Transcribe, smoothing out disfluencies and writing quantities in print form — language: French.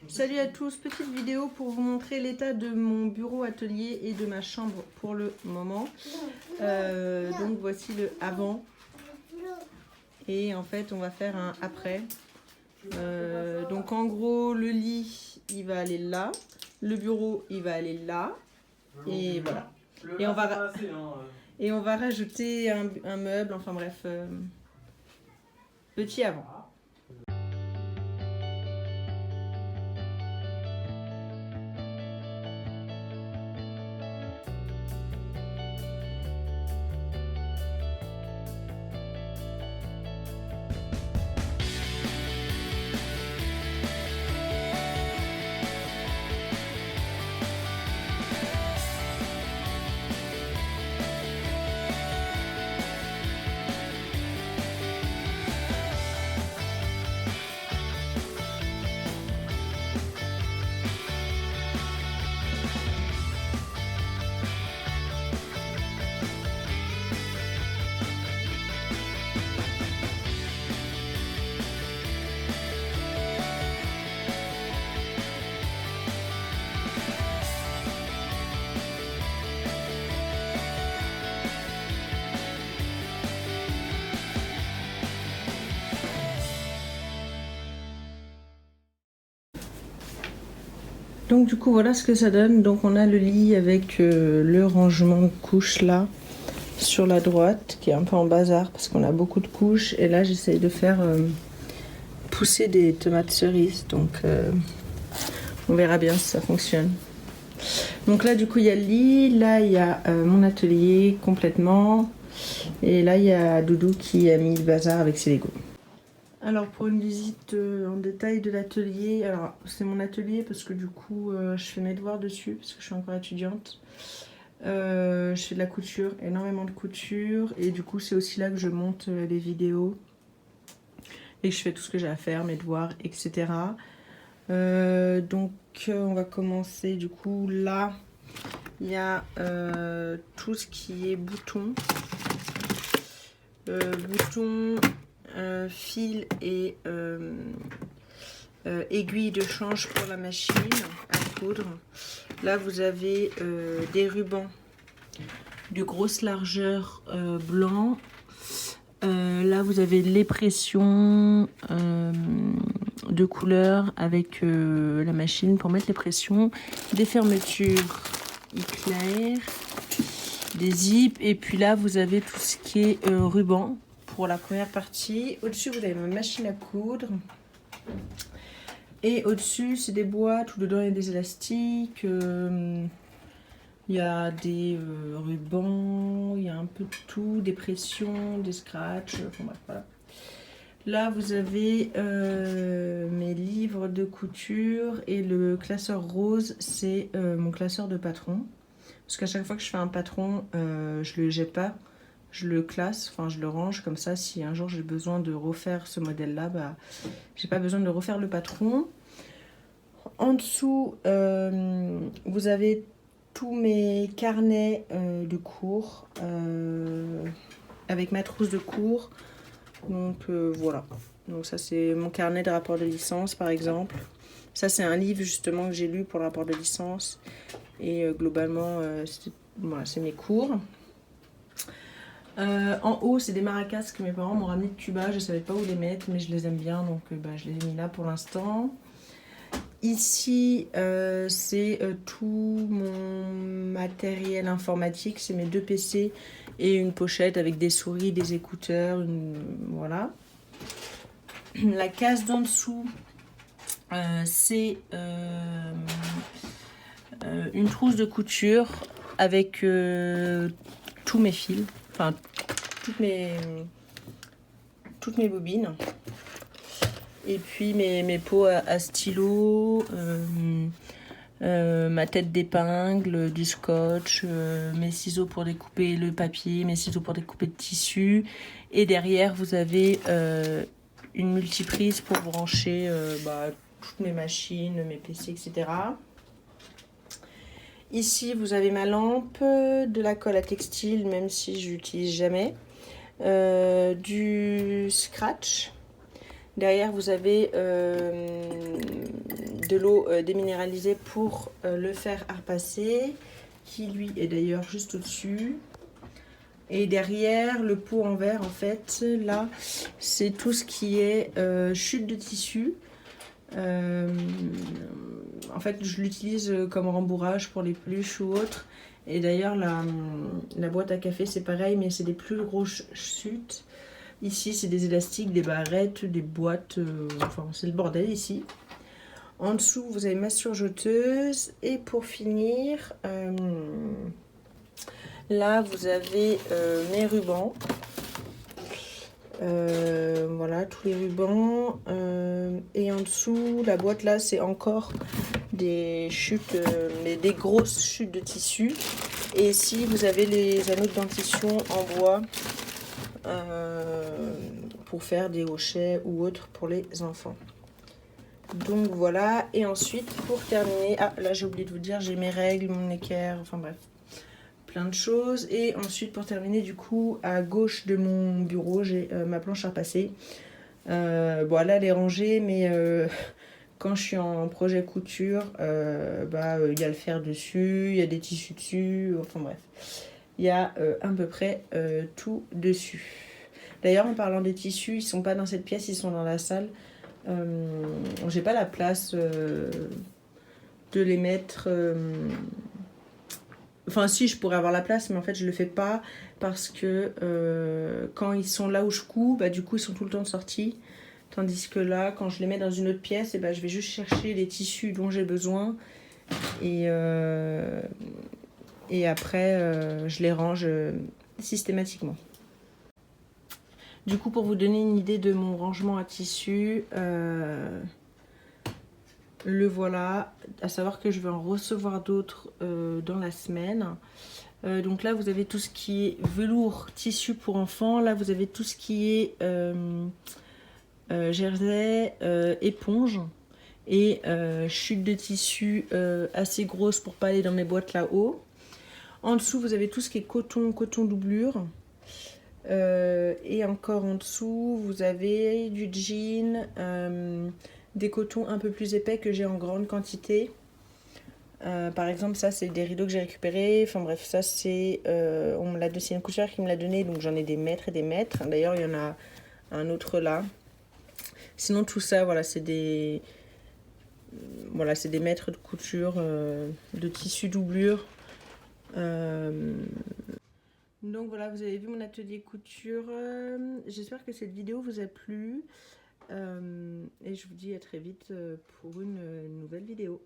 Salut à tous, petite vidéo pour vous montrer l'état de mon bureau atelier et de ma chambre pour le moment. Donc voici le avant et en fait on va faire un après. Donc en gros le lit il va aller là, le bureau il va aller là et voilà. Et on va rajouter un meuble, enfin bref, petit avant. Donc du coup voilà ce que ça donne. Donc on a le lit avec le rangement de couches là sur la droite qui est un peu en bazar parce qu'on a beaucoup de couches et là j'essaye de faire pousser des tomates cerises, donc on verra bien si ça fonctionne. Donc là du coup il y a le lit, là il y a mon atelier complètement et là il y a Doudou qui a mis le bazar avec ses Legos. Alors pour une visite en détail de l'atelier, alors c'est mon atelier parce que du coup je fais mes devoirs dessus parce que je suis encore étudiante. Je fais de la couture, énormément de couture et du coup c'est aussi là que je monte les vidéos et que je fais tout ce que j'ai à faire, mes devoirs, etc. Donc on va commencer du coup là, il y a tout ce qui est boutons. Boutons, fil et aiguille de change pour la machine à coudre. Là vous avez des rubans de grosse largeur blanc. Là vous avez les pressions de couleur avec la machine pour mettre les pressions, des fermetures éclair, des zips, et puis là vous avez tout ce qui est ruban pour la première partie. Au-dessus vous avez ma machine à coudre et au-dessus c'est des boîtes où dedans il y a des élastiques, il y a des rubans, il y a un peu de tout, des pressions, des scratchs, enfin bref, voilà. Là vous avez mes livres de couture et le classeur rose c'est mon classeur de patron. Parce qu'à chaque fois que je fais un patron, je le jette pas, je le classe, enfin je le range comme ça. Si un jour j'ai besoin de refaire ce modèle-là, bah, j'ai pas besoin de refaire le patron. En dessous, vous avez tous mes carnets de cours avec ma trousse de cours. Donc voilà. Donc ça c'est mon carnet de rapport de licence par exemple. Ça c'est un livre justement que j'ai lu pour le rapport de licence. Et globalement, voilà, c'est mes cours. En haut, c'est des maracas que mes parents m'ont ramené de Cuba. Je ne savais pas où les mettre, mais je les aime bien, donc je les ai mis là pour l'instant. Ici, c'est tout mon matériel informatique. C'est mes 2 PC et une pochette avec des souris, des écouteurs, voilà. La case d'en dessous, c'est une trousse de couture avec tous mes fils, enfin toutes mes bobines, et puis mes pots à stylo, ma tête d'épingle, du scotch, mes ciseaux pour découper le papier, mes ciseaux pour découper le tissu, et derrière vous avez une multiprise pour brancher toutes mes machines, mes PC, etc. Ici, vous avez ma lampe, de la colle à textile, même si je l'utilise jamais, du scratch. Derrière, vous avez de l'eau déminéralisée pour le fer à repasser, qui lui est d'ailleurs juste au-dessus. Et derrière, le pot en verre, en fait, là, c'est tout ce qui est chute de tissu. En fait, je l'utilise comme rembourrage pour les peluches ou autres. Et d'ailleurs, la boîte à café, c'est pareil, mais c'est des plus grosses chutes. Ici, c'est des élastiques, des barrettes, des boîtes. Enfin, c'est le bordel ici. En dessous, vous avez ma surjeteuse. Et pour finir, là, vous avez mes rubans. Voilà, tous les rubans. Et en dessous, la boîte là, c'est encore des chutes, mais des grosses chutes de tissu. Et ici, vous avez les anneaux de dentition en bois pour faire des hochets ou autres pour les enfants. Donc voilà. Et ensuite, pour terminer, ah là j'ai oublié de vous dire, j'ai mes règles, mon équerre, enfin bref, plein de choses. Et ensuite, pour terminer, du coup, à gauche de mon bureau, j'ai ma planche à repasser. Bon, là, elle est rangée, mais quand je suis en projet couture, y a le fer dessus, il y a des tissus dessus, enfin bref. Il y a à peu près tout dessus. D'ailleurs, en parlant des tissus, ils sont pas dans cette pièce, ils sont dans la salle. J'ai pas la place de les mettre. Enfin, si, je pourrais avoir la place, mais en fait, je le fais pas parce que quand ils sont là où je couds, du coup, ils sont tout le temps de sortie. Tandis que là, quand je les mets dans une autre pièce, je vais juste chercher les tissus dont j'ai besoin. Et après, je les range systématiquement. Du coup, pour vous donner une idée de mon rangement à tissu, le voilà. À savoir que je vais en recevoir d'autres dans la semaine. Donc là, vous avez tout ce qui est velours, tissu pour enfants. Là, vous avez tout ce qui est jersey, éponge et chute de tissu assez grosse pour pas aller dans mes boîtes là-haut. En dessous, vous avez tout ce qui est coton doublure. Et encore en dessous, vous avez du jean, des cotons un peu plus épais que j'ai en grande quantité. Par exemple, ça c'est des rideaux que j'ai récupérés. Enfin bref, ça c'est on me l'a donné, c'est une couturière qui me l'a donné, donc j'en ai des mètres et des mètres. D'ailleurs, il y en a un autre là. Sinon tout ça, voilà, c'est des mètres de couture, de tissu doublure. Donc voilà, vous avez vu mon atelier couture. J'espère que cette vidéo vous a plu. Et je vous dis à très vite pour une nouvelle vidéo.